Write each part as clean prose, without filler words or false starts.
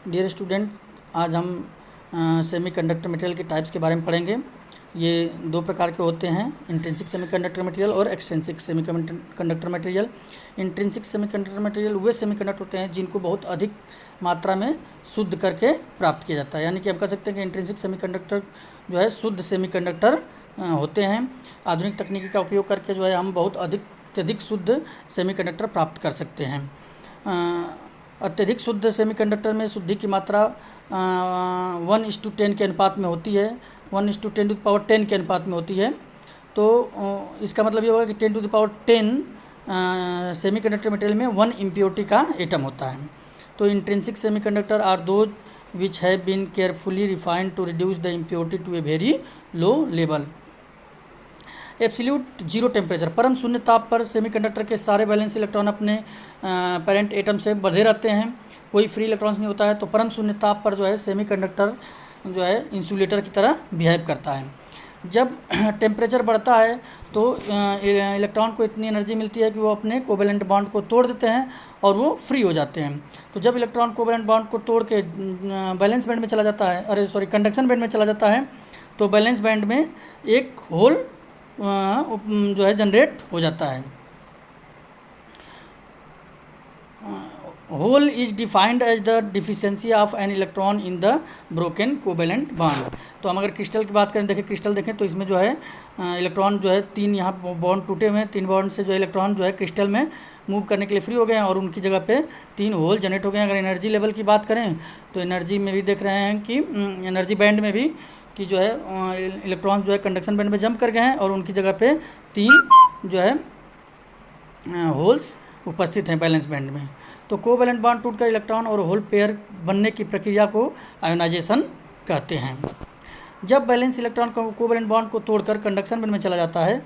Dear student, आज हम semiconductor material के टाइप्स के बारे में पढ़ेंगे। ये दो प्रकार के होते हैं, इंट्रिंसिक सेमीकंडक्टर मटेरियल और extrinsic semiconductor material. Intrinsic semiconductor material वे सेमीकंडक्टर होते हैं जिनको बहुत अधिक मात्रा में शुद्ध करके प्राप्त किया जाता है, यानी कि हम कह सकते हैं कि इंट्रिंसिक सेमीकंडक्टर जो है शुद्ध सेमीकंडक्टर होते हैं। आधुनिक तकनीकी का उपयोग करके जो है हम बहुत अत्यधिक शुद्ध सेमीकंडक्टर प्राप्त कर सकते हैं। अत्यधिक शुद्ध सेमीकंडक्टर में शुद्धि की मात्रा 1:10 के अनुपात में होती है, 1:10 के अनुपात में होती है। तो इसका मतलब ये होगा कि 10 सेमीकंडक्टर मटेरियल में 1 इम्प्योरिटी का एटम होता है। तो intrinsic semiconductor are those which have been carefully refined to reduce the impurity to a very low level. Absolute zero temperature, परम शून्य ताप पर सेमीकंडक्टर के सारे वैलेंस इलेक्ट्रॉन अपने पेरेंट एटम से बंधे रहते हैं, कोई फ्री इलेक्ट्रॉन्स नहीं होता है। तो परम शून्य ताप पर जो है सेमीकंडक्टर जो है इंसुलेटर की तरह बिहेव करता है। जब टेम्परेचर बढ़ता है तो इलेक्ट्रॉन को इतनी एनर्जी मिलती है कि वो अपने कोवेलेंट बॉन्ड को तोड़ देते हैं और वो फ्री हो जाते हैं। तो जब इलेक्ट्रॉन कोवेलेंट बॉन्ड को तोड़ के बैलेंस बैंड में चला जाता है, कंडक्शन बैंड में चला जाता है, तो बैलेंस बैंड में एक होल जो है जनरेट हो जाता है। Hole is defined as the deficiency of an electron in the broken covalent bond. तो हम अगर क्रिस्टल की बात करें, क्रिस्टल देखें तो इसमें जो है इलेक्ट्रॉन जो है 3 यहाँ बॉन्ड टूटे हुए हैं, 3 बॉन्ड से जो इलेक्ट्रॉन जो है क्रिस्टल में मूव करने के लिए फ्री हो गए हैं और उनकी जगह पे 3 होल जनरेट हो गए हैं। अगर एनर्जी लेवल की बात करें तो एनर्जी में भी देख रहे हैं कि एनर्जी बैंड में भी कि जो है इलेक्ट्रॉन जो है कंडक्शन बैंड में जंप कर गए हैं और उनकी जगह पे 3 जो है होल्स उपस्थित हैं बैलेंस बैंड में। तो कोवेलेंट बॉन्ड टूटकर इलेक्ट्रॉन और होल पेयर बनने की प्रक्रिया को आयोनाइजेशन कहते हैं। जब बैलेंस इलेक्ट्रॉन कोवेलेंट बॉन्ड को तोड़कर कंडक्शन बैंड में चला जाता है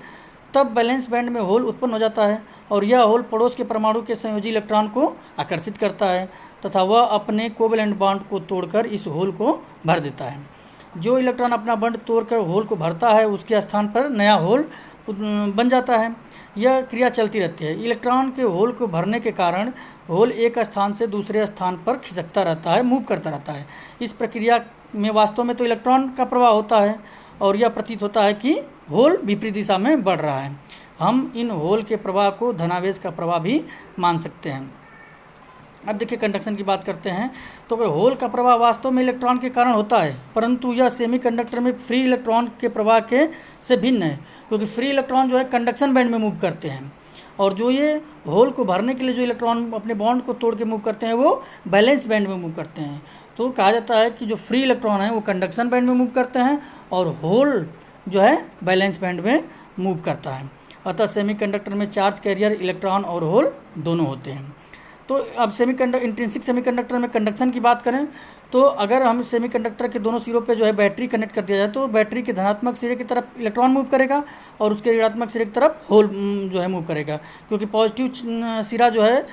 तब बैलेंस बैंड में होल उत्पन्न हो जाता है और यह होल पड़ोस के परमाणु के संयोजी इलेक्ट्रॉन को आकर्षित करता है तथा वह अपने कोवेलेंट बॉन्ड को तोड़कर इस होल को भर देता है। जो इलेक्ट्रॉन अपना बॉन्ड तोड़कर होल को भरता है उसके स्थान पर नया होल बन जाता है। यह क्रिया चलती रहती है। इलेक्ट्रॉन के होल को भरने के कारण होल एक स्थान से दूसरे स्थान पर खिसकता रहता है, मूव करता रहता है। इस प्रक्रिया में वास्तव में तो इलेक्ट्रॉन का प्रवाह होता है और यह प्रतीत होता है कि होल विपरीत दिशा में बढ़ रहा है। हम इन होल के प्रवाह को धनावेश का प्रवाह भी मान सकते हैं। अब देखिए कंडक्शन की बात करते हैं तो अगर होल का प्रवाह वास्तव में इलेक्ट्रॉन के कारण होता है, परंतु यह सेमीकंडक्टर में फ्री इलेक्ट्रॉन के प्रवाह के से भिन्न है, क्योंकि फ्री इलेक्ट्रॉन जो है कंडक्शन बैंड में मूव करते हैं और जो ये होल को भरने के लिए जो इलेक्ट्रॉन अपने बॉन्ड को तोड़ के मूव करते हैं वो बैलेंस बैंड में मूव करते हैं। तो कहा जाता है कि जो फ्री इलेक्ट्रॉन है वो कंडक्शन बैंड में मूव करते हैं और होल जो है बैलेंस बैंड में मूव करता है। अतः सेमीकंडक्टर में चार्ज कैरियर इलेक्ट्रॉन और होल दोनों होते हैं। तो अब इंट्रिंसिक सेमीकंडक्टर में कंडक्शन की बात करें तो अगर हम सेमीकंडक्टर के दोनों सिरों पे जो है बैटरी कनेक्ट कर दिया जाए तो बैटरी के धनात्मक सिरे की तरफ इलेक्ट्रॉन मूव करेगा और उसके ऋणात्मक सिरे की तरफ होल जो है मूव करेगा, क्योंकि पॉजिटिव सिरा जो है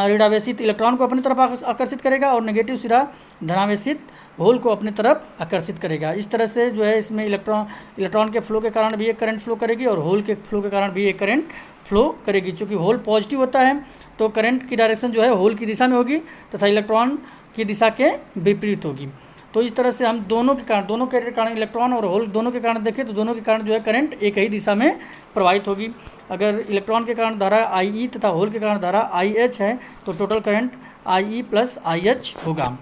ऋणावेशित इलेक्ट्रॉन को अपनी तरफ आकर्षित करेगा और नेगेटिव सिरा धनावेशित होल को अपनी तरफ आकर्षित करेगा। इस तरह से जो है इसमें इलेक्ट्रॉन के फ्लो के कारण भी एक करंट फ्लो करेगी और होल के फ्लो के कारण भी एक करंट फ्लो करेगी। चूँकि होल पॉजिटिव होता है तो करंट की डायरेक्शन जो है होल की दिशा में होगी तथा इलेक्ट्रॉन की दिशा के विपरीत होगी। तो इस तरह से हम दोनों के कारण इलेक्ट्रॉन और होल दोनों के कारण देखें तो दोनों के कारण जो है करंट एक ही दिशा में प्रवाहित होगी। अगर इलेक्ट्रॉन के कारण धारा IE तथा होल के कारण धारा IH है तो टोटल करंट IE + IH होगा।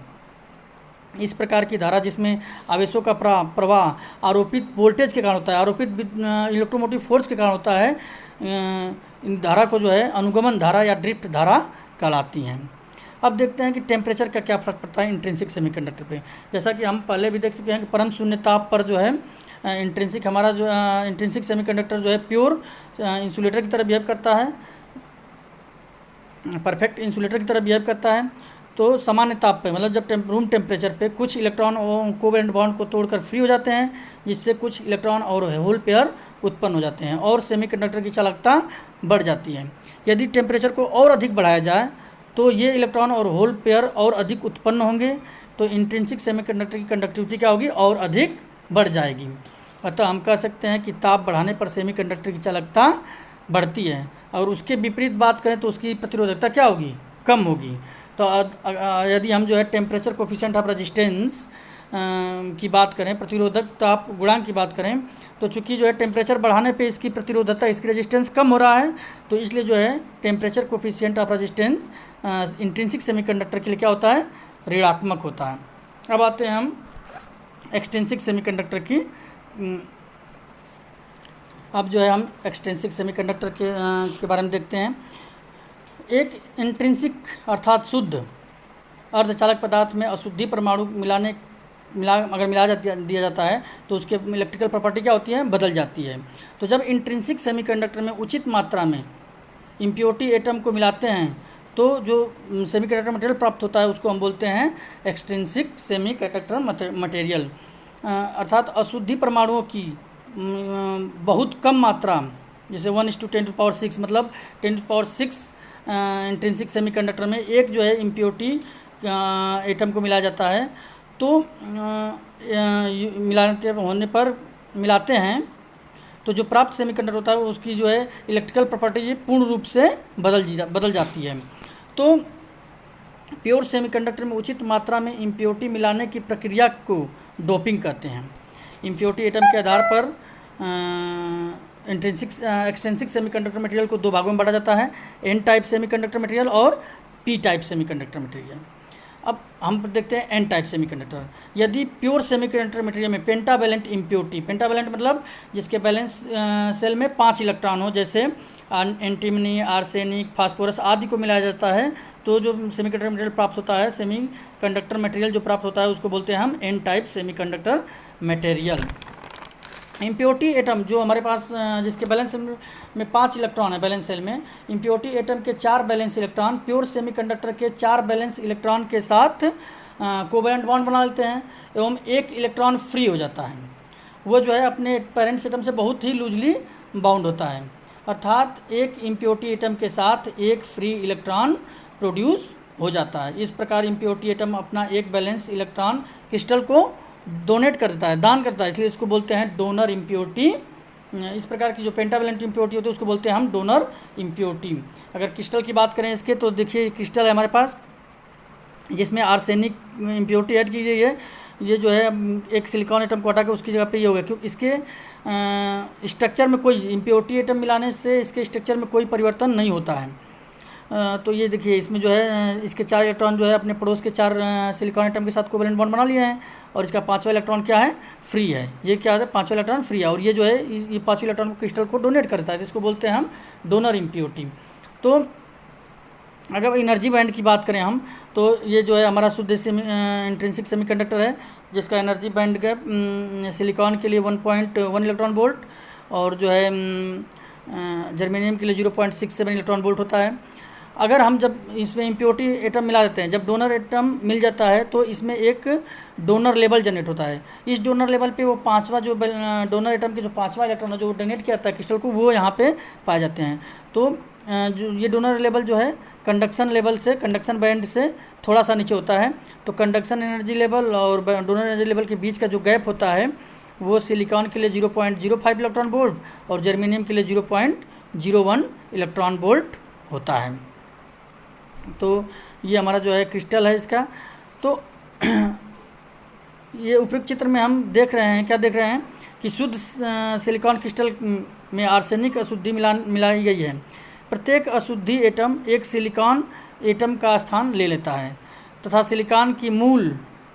इस प्रकार की धारा जिसमें आवेशों का प्रवाह आरोपित वोल्टेज के कारण होता है, आरोपित इलेक्ट्रोमोटिव फोर्स के कारण होता है, इन धारा को जो है अनुगमन धारा या ड्रिफ्ट धारा कहलाती हैं। अब देखते हैं कि टेम्परेचर का क्या फर्क पड़ता है इंट्रिंसिक सेमीकंडक्टर पे। जैसा कि हम पहले भी देख चुके हैं कि परम शून्य ताप पर जो है इंट्रिंसिक सेमीकंडक्टर जो है प्योर इंसुलेटर की तरह बिहेव करता है, परफेक्ट इंसुलेटर की तरह बिहेव करता है। तो सामान्य ताप पे मतलब जब रूम टेम्परेचर पे कुछ इलेक्ट्रॉन कोवेलेंट बॉन्ड को तोड़कर फ्री हो जाते हैं, जिससे कुछ इलेक्ट्रॉन और होल पेयर उत्पन्न हो जाते हैं और सेमीकंडक्टर की चालकता बढ़ जाती है। यदि टेम्परेचर को और अधिक बढ़ाया जाए तो ये इलेक्ट्रॉन और होल पेयर और अधिक उत्पन्न होंगे, तो इंट्रिंसिक सेमीकंडक्टर की कंडक्टिविटी क्या होगी, और अधिक बढ़ जाएगी। अतः हम कह सकते हैं कि ताप बढ़ाने पर सेमीकंडक्टर की चालकता बढ़ती है और उसके विपरीत बात करें तो उसकी प्रतिरोधकता क्या होगी, कम होगी। तो यदि हम जो है टेम्परेचर कोफिशिएंट ऑफ रेजिस्टेंस की बात करें, प्रतिरोधक ताप गुणांक की बात करें, तो चूंकि जो है टेम्परेचर बढ़ाने पे इसकी प्रतिरोधकता, इसकी रेजिस्टेंस कम हो रहा है, तो इसलिए जो है temperature coefficient of resistance intrinsic semiconductor के लिए क्या होता है, ऋणात्मक होता है। अब आते हैं हम एक्सट्रिंसिक सेमीकंडक्टर की। अब जो है हम एक्सट्रिंसिक सेमीकंडक्टर के बारे में देखते हैं। एक इंट्रिंसिक अर्थात शुद्ध अर्धचालक पदार्थ में अशुद्धि परमाणु अगर मिला दिया जाता है तो उसके इलेक्ट्रिकल प्रॉपर्टी क्या होती है, बदल जाती है। तो जब इंट्रिंसिक सेमीकंडक्टर में उचित मात्रा में इम्प्योरिटी एटम को मिलाते हैं तो जो सेमीकंडक्टर मटेरियल प्राप्त होता है उसको हम बोलते हैं एक्सट्रिंसिक सेमीकंडक्टर मटेरियल। अर्थात अशुद्धि परमाणुओं की बहुत कम मात्रा, जैसे 1:10⁶, मतलब 10⁶ इंट्रिंसिक सेमीकंडक्टर में एक जो है इम्प्योरिटी एटम को मिलाया जाता है। तो मिलाते हैं तो जो प्राप्त सेमीकंडक्टर होता है उसकी जो है इलेक्ट्रिकल प्रॉपर्टी पूर्ण रूप से बदल जाती है। तो प्योर सेमीकंडक्टर में उचित मात्रा में इम्प्योरिटी मिलाने की प्रक्रिया को डोपिंग कहते हैं। इम्प्योरिटी एटम के आधार पर एक्सट्रिंसिक सेमीकंडक्टर मटेरियल को दो भागों में बांटा जाता है, एन टाइप सेमीकंडक्टर मटेरियल और पी टाइप सेमीकंडक्टर मटेरियल। अब हम देखते हैं एन टाइप सेमीकंडक्टर। यदि प्योर सेमीकंडक्टर मटेरियल में पेंटावैलेंट इम्प्योरिटी, पेंटावैलेंट मतलब जिसके बैलेंस सेल में 5 इलेक्ट्रॉन हो, जैसे एंटीमनी, आर्सेनिक, फास्फोरस आदि को मिलाया जाता है, तो जो सेमीकंडक्टर मटेरियल प्राप्त होता है, सेमीकंडक्टर मटेरियल जो प्राप्त होता है उसको बोलते हैं हम N type semiconductor material. Impurity atom जो हमारे पास जिसके बैलेंस में 5 इलेक्ट्रॉन है बैलेंस सेल में, इम्प्योरिटी एटम के 4 बैलेंस इलेक्ट्रॉन प्योर सेमीकंडक्टर के 4 बैलेंस इलेक्ट्रॉन के साथ कोवैलेंट बॉन्ड बना लेते हैं एवं एक इलेक्ट्रॉन फ्री हो जाता है। वो जो है अपने पेरेंट्स एटम से बहुत ही लूजली बाउंड होता है, अर्थात एक इम्प्योरिटी एटम के साथ एक फ्री इलेक्ट्रॉन प्रोड्यूस हो जाता है। इस प्रकार इम्प्योरिटी एटम अपना एक बैलेंस इलेक्ट्रॉन क्रिस्टल को डोनेट कर देता है, दान करता है, इसलिए इसको बोलते हैं डोनर इम्प्योरिटी। इस प्रकार की जो पेंटावैलेंट इम्प्योरिटी होती है उसको बोलते हैं हम डोनर इम्प्योरिटी। अगर क्रिस्टल की बात करें इसके, तो देखिए क्रिस्टल है हमारे पास जिसमें आर्सेनिक इम्प्योरिटी ऐड की गई है। ये जो है एक सिलिकॉन एटम को हटा के उसकी जगह पे ये हो गया, क्योंकि इसके स्ट्रक्चर में कोई इम्प्योरिटी एटम मिलाने से इसके स्ट्रक्चर में कोई परिवर्तन नहीं होता है। तो ये देखिए इसमें जो है इसके 4 इलेक्ट्रॉन जो है अपने पड़ोस के 4 सिलिकॉन एटम के साथ कोवैलेंट बॉन्ड बना लिए हैं, और इसका 5वां इलेक्ट्रॉन क्या है, फ्री है। ये क्या है, 5वां इलेक्ट्रॉन फ्री है, और ये जो है ये 5वें इलेक्ट्रॉन को क्रिस्टल को डोनेट करता है, तो इसको बोलते हैं हम डोनर इम्प्योरिटी। तो अगर एनर्जी बैंड की बात करें हम, तो ये जो है हमारा शुद्ध इंट्रिंसिक सेमीकंडक्टर है, जिसका एनर्जी बैंड का सिलिकॉन के लिए 1.1 इलेक्ट्रॉन वोल्ट, और जो है जर्मेनियम के लिए 0.67 इलेक्ट्रॉन वोल्ट होता है। अगर हम जब इसमें इम्प्योरिटी एटम मिला देते हैं, जब डोनर एटम मिल जाता है तो इसमें एक डोनर लेवल जनरेट होता है। इस डोनर लेवल पे वो 5वां जो डोनर एटम के जो 5वां इलेक्ट्रॉन है जो डोनेट किया जाता है क्रिस्टल को, वो यहाँ पे पाए जाते हैं। तो जो ये डोनर लेवल जो है कंडक्शन लेवल से, कंडक्शन बैंड से थोड़ा सा नीचे होता है। तो कंडक्शन एनर्जी लेवल और डोनर एनर्जी लेवल के बीच का जो गैप होता है वो सिलिकॉन के लिए 0.05 इलेक्ट्रॉन वोल्ट और जर्मेनियम के लिए 0.01 इलेक्ट्रॉन वोल्ट होता है। तो ये हमारा जो है क्रिस्टल है इसका। तो ये उपयुक्त चित्र में हम देख रहे हैं, क्या देख रहे हैं कि शुद्ध सिलिकॉन क्रिस्टल में आर्सेनिक अशुद्धि मिलाई गई है। प्रत्येक अशुद्धि एटम एक सिलिकॉन एटम का स्थान ले लेता है तथा सिलिकॉन की मूल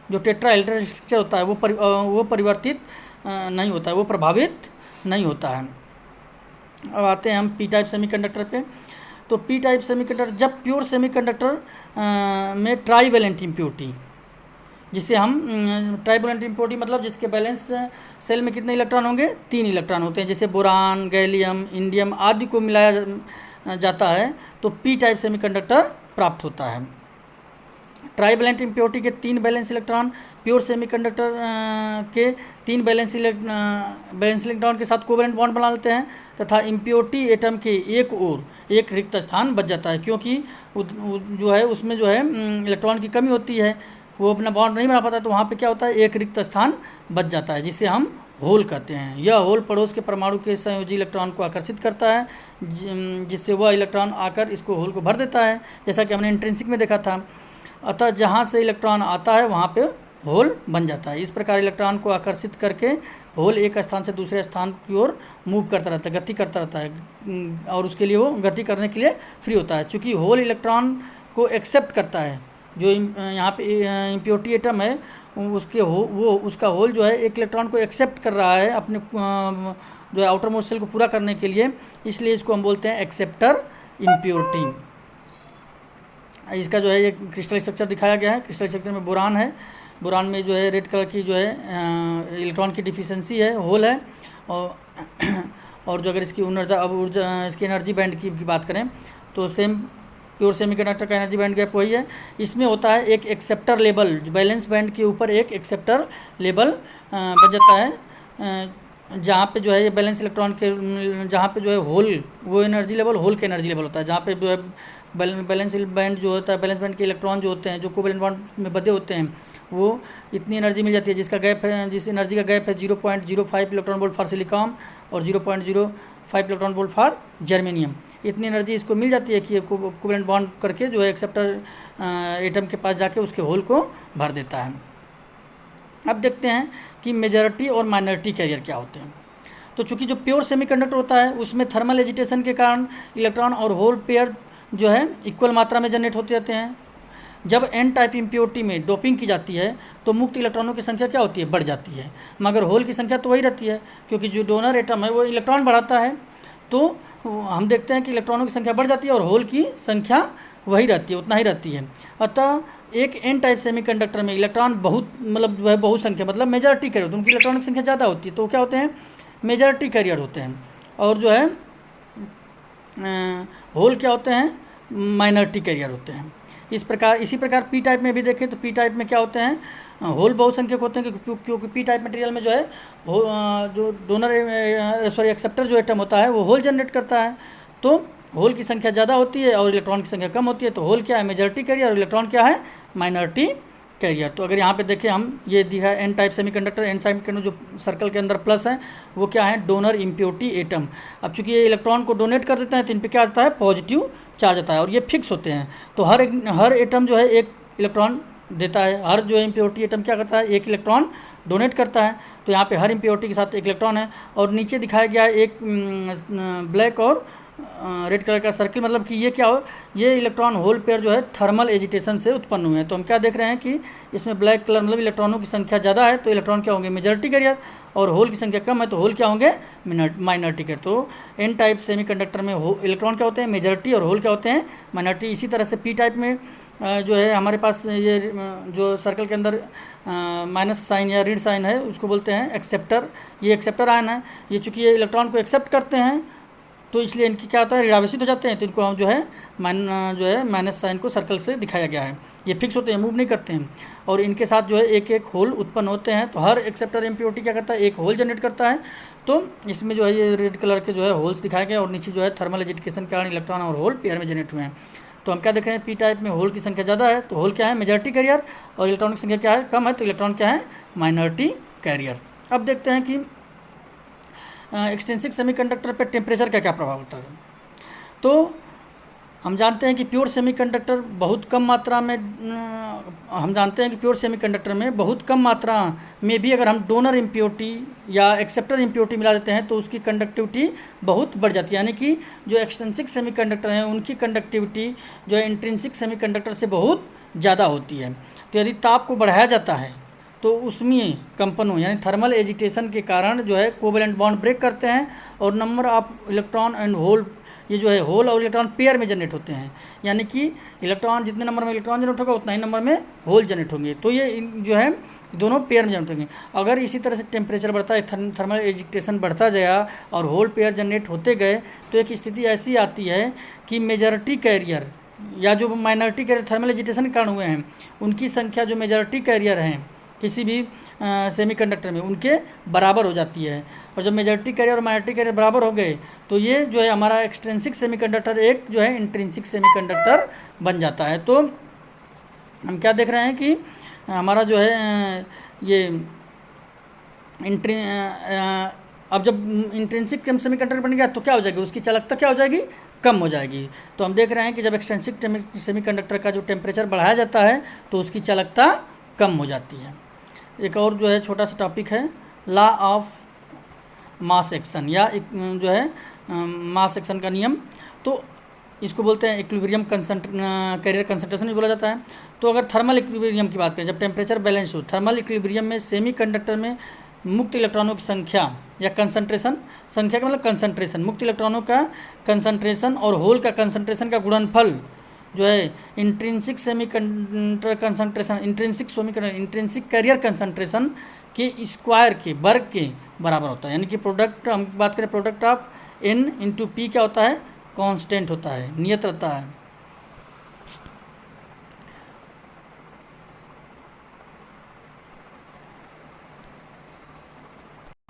जो टेट्राहेड्रल स्ट्रक्चर होता है वो परिवर्तित नहीं होता है, वो प्रभावित नहीं होता है। अब आते हैं हम पी टाइप सेमीकंडक्टर पे। तो पी टाइप सेमीकंडक्टर, जब प्योर सेमीकंडक्टर में ट्राईवैलेंट इम्प्योरिटी, जिसे हम ट्राईवैलेंट इम्प्योरिटी मतलब जिसके बैलेंस सेल में कितने इलेक्ट्रॉन होंगे, 3 इलेक्ट्रॉन होते हैं, जैसे बोरान, गैलियम, इंडियम आदि को मिलाया जाता है तो पी टाइप सेमीकंडक्टर प्राप्त होता है। ट्राईवैलेंट इम्प्योरिटी के 3 बैलेंस इलेक्ट्रॉन प्योर सेमीकंडक्टर के 3 बैलेंस इलेक्ट्रॉन के साथ कोवैलेंट बॉन्ड बना लेते हैं तथा इम्प्योरिटी एटम के एक ओर एक रिक्त स्थान बच जाता है, क्योंकि जो है उसमें जो है इलेक्ट्रॉन की कमी होती है, वो अपना बॉन्ड नहीं बना पाता, तो वहाँ पे क्या होता है, एक रिक्त स्थान बच जाता है, जिसे हम होल कहते हैं। यह होल पड़ोस के परमाणु के संयोजी इलेक्ट्रॉन को आकर्षित करता है, जिससे वह इलेक्ट्रॉन आकर इसको होल को भर देता है, जैसा कि हमने इंट्रिंसिक में देखा था। अतः जहाँ से इलेक्ट्रॉन आता है वहाँ पे होल बन जाता है। इस प्रकार इलेक्ट्रॉन को आकर्षित करके होल एक स्थान से दूसरे स्थान की ओर मूव करता रहता है, गति करता रहता है, और उसके लिए वो गति करने के लिए फ्री होता है। चूँकि होल इलेक्ट्रॉन को एक्सेप्ट करता है, जो यहाँ पे इम्प्योरिटी एटम है उसके वो उसका होल जो है एक इलेक्ट्रॉन को एक्सेप्ट कर रहा है अपने जो है आउटर मोस्ट शेल को पूरा करने के लिए, इसलिए इसको हम बोलते हैं एक्सेप्टर इम्प्योरिटी। इसका जो है ये क्रिस्टल स्ट्रक्चर दिखाया गया है। क्रिस्टल स्ट्रक्चर में बोरान है, बोरान में जो है रेड कलर की जो है इलेक्ट्रॉन की डिफिशिएंसी है, होल है। और जो अगर इसकी ऊर्जा इसकी एनर्जी बैंड की बात करें तो सेम प्योर सेमीकंडक्टर का एनर्जी बैंड गैप वही है। इसमें होता है एक एक्सेप्टर लेवल, बैलेंस बैंड के ऊपर एक एक्सेप्टर लेवल बन जाता है, जहाँ पे जो है ये बैलेंस इलेक्ट्रॉन के जहाँ पे जो है होल वो एनर्जी लेवल होल का एनर्जी लेवल होता है, जहाँ पे जो है बैलेंस बैंड जो होता है, बैलेंस बैंड के इलेक्ट्रॉन जो होते हैं जो कोवैलेंट बॉन्ड में बंधे होते हैं वो इतनी एनर्जी मिल जाती है जिसका गैप है, जिस एनर्जी का गैप है 0.05 इलेक्ट्रॉन वोल्ट फॉर सिलिकॉन और 0.05 इलेक्ट्रॉन वोल्ट फॉर जर्मेनियम। इतनी एनर्जी इसको मिल जाती है कि ये कोवैलेंट बॉन्ड करके जो है एक्सेप्टर एटम के पास जाके उसके होल को भर देता है। अब देखते हैं कि मेजॉरिटी और माइनॉरिटी कैरियर क्या होते हैं। तो चूँकि जो प्योर सेमीकंडक्टर होता है उसमें थर्मल एजिटेशन के कारण इलेक्ट्रॉन और होल पेयर जो है इक्वल मात्रा में जनरेट होते रहते हैं। जब एन टाइप इम्प्योरिटी में डोपिंग की जाती है तो मुक्त इलेक्ट्रॉनों की संख्या क्या होती है, बढ़ जाती है, मगर होल की संख्या तो वही रहती है, क्योंकि जो डोनर एटम है वो इलेक्ट्रॉन बढ़ाता है। तो हम देखते हैं कि इलेक्ट्रॉनों की संख्या बढ़ जाती है और होल की संख्या वही रहती है, उतना ही रहती है। अतः एक एन टाइप सेमीकंडक्टर में इलेक्ट्रॉन बहुत मतलब वह बहुत संख्या मतलब मेजॉरिटी कैरियर होती है, उनकी इलेक्ट्रॉनिक संख्या ज़्यादा होती है, तो क्या होते हैं, मेजॉरिटी कैरियर होते हैं। और जो है होल क्या होते हैं, माइनॉरिटी कैरियर होते हैं। इसी प्रकार पी टाइप में भी देखें तो पी टाइप में क्या होते हैं, होल बहुसंख्यक होते हैं, क्योंकि पी टाइप मटेरियल में जो है जो डोनर एक्सेप्टर जो एटम होता है वो होल जनरेट करता है, तो होल की संख्या ज़्यादा होती है और इलेक्ट्रॉन की संख्या कम होती है। तो होल क्या है, मेजॉरिटी कैरियर, और इलेक्ट्रॉन क्या है, माइनॉरिटी कैरियर। तो अगर यहाँ पे देखें हम ये दिखा है N type semiconductor, N semiconductor जो सर्कल के अंदर प्लस है वो क्या है, डोनर इम्प्योरिटी एटम। अब चूंकि ये इलेक्ट्रॉन को डोनेट कर देते हैं तो इन पे क्या आता है, पॉजिटिव चार्ज आता है, और ये फिक्स होते हैं। तो हर एटम जो है एक इलेक्ट्रॉन देता है, हर जो इम्प्योरिटी एटम क्या करता है, एक इलेक्ट्रॉन डोनेट करता है। तो यहाँ पे हर इम्प्योरिटी के साथ एक इलेक्ट्रॉन है। और नीचे दिखाया गया है एक ब्लैक और रेड कलर का सर्किल, मतलब कि ये क्या हो, ये इलेक्ट्रॉन होल पेयर जो है थर्मल एजिटेशन से उत्पन्न हुए हैं। तो हम क्या देख रहे हैं कि इसमें ब्लैक कलर मतलब इलेक्ट्रॉनों की संख्या ज़्यादा है तो इलेक्ट्रॉन क्या होंगे, मेजॉरिटी कैरियर, और होल की संख्या कम है तो होल क्या होंगे, माइनॉरिटी कैरियर। तो एन टाइप सेमीकंडक्टर में इलेक्ट्रॉन क्या होते हैं, मेजॉरिटी, और होल क्या होते हैं, माइनॉरिटी। इसी तरह से पी टाइप में जो है हमारे पास ये जो सर्कल के अंदर माइनस साइन या ऋण साइन है उसको बोलते हैं एक्सेप्टर। ये एक्सेप्टर आयन है, ये चूँकि ये इलेक्ट्रॉन को एक्सेप्ट करते हैं तो इसलिए इनकी क्या होता है, ऋणावेशित हो जाते हैं, तो इनको हम जो है माइनस साइन को सर्कल से दिखाया गया है। ये फिक्स होते हैं, मूव नहीं करते हैं, और इनके साथ जो है एक एक होल उत्पन्न होते हैं। तो हर एक्सेप्टर इम्प्योरिटी क्या करता है, एक होल जनरेट करता है। तो इसमें जो है ये रेड कलर के जो है होल्स दिखाए गए, और नीचे जो है थर्मल एजिटेशन के कारण इलेक्ट्रॉन और होल पेयर में जनरेट हुए हैं। तो हम क्या देख रहे हैं, पी टाइप में होल की संख्या ज़्यादा है तो होल क्या है, मेजॉरिटी कैरियर, और इलेक्ट्रॉन की संख्या क्या है, कम है, तो इलेक्ट्रॉन क्या है, माइनॉरिटी कैरियर। अब देखते हैं कि एक्सट्रिंसिक सेमीकंडक्टर पर टेम्परेचर का क्या प्रभाव होता है। तो हम जानते हैं कि प्योर सेमीकंडक्टर बहुत कम मात्रा में बहुत कम मात्रा में भी अगर हम डोनर इम्प्योरिटी या एक्सेप्टर इम्प्योरिटी मिला देते हैं तो उसकी कंडक्टिविटी बहुत बढ़ जाती है। यानी कि जो एक्सट्रिंसिक सेमीकंडक्टर हैं उनकी कंडक्टिविटी जो है इंट्रिंसिक सेमीकंडक्टर से बहुत ज़्यादा होती है। तो यदि ताप को बढ़ाया जाता है तो उसमें कंपनों यानी थर्मल एजिटेशन के कारण जो है कोवैलेंट बॉन्ड ब्रेक करते हैं, और number of electron and hole, ये जो है होल और इलेक्ट्रॉन पेयर में जनरेट होते हैं। यानी कि इलेक्ट्रॉन जितने नंबर में इलेक्ट्रॉन जनरेट होगा उतना ही नंबर में होल जनरेट होंगे। तो ये जो है दोनों पेयर में जनरेट होंगे। अगर इसी तरह से टेम्परेचर बढ़ता है, थर्मल एजिटेशन बढ़ता गया और होल पेयर जनरेट होते गए तो एक स्थिति ऐसी आती है कि मेजॉरिटी कैरियर या जो माइनॉरिटी कैरियर थर्मल एजिटेशन के कारण हुए हैं उनकी संख्या जो मेजॉरिटी कैरियर हैं किसी भी सेमीकंडक्टर में उनके बराबर हो जाती है। और जब मेजॉरिटी कैरियर और माइनॉरिटी कैरियर बराबर हो गए तो ये जो है हमारा एक्सट्रिंसिक सेमीकंडक्टर एक जो है इंट्रिंसिक सेमीकंडक्टर बन जाता है। तो हम क्या देख रहे हैं कि हमारा जो है ये अब जब इंट्रिंसिक सेमीकंडक्टर बन गया तो क्या हो जाएगी, उसकी चालकता क्या हो जाएगी, कम हो जाएगी। तो हम देख रहे हैं कि जब एक्सट्रिंसिक सेमीकंडक्टर का जो टेम्परेचर बढ़ाया जाता है तो उसकी चालकता कम हो जाती है। एक और जो है छोटा सा टॉपिक है लॉ ऑफ मास एक्शन, या जो है मास एक्शन का नियम, तो इसको बोलते हैं इक्विलिब्रियम कैरियर कंसंट्रेशन भी बोला जाता है। तो अगर थर्मल इक्विलिब्रियम की बात करें, जब टेम्परेचर बैलेंस हो, थर्मल इक्विलिब्रियम में सेमीकंडक्टर में मुक्त इलेक्ट्रॉनों की संख्या या कंसंट्रेशन, संख्या का मतलब कंसंट्रेशन, मुक्त इलेक्ट्रॉनों का कंसंट्रेशन और होल का कंसंट्रेशन का गुणनफल जो है intrinsic semiconductor concentration, intrinsic carrier concentration के स्क्वायर के वर्ग के बराबर होता है। यानी कि प्रोडक्ट, हम बात करें product of N into P क्या होता है, कांस्टेंट होता है, नियत रहता है।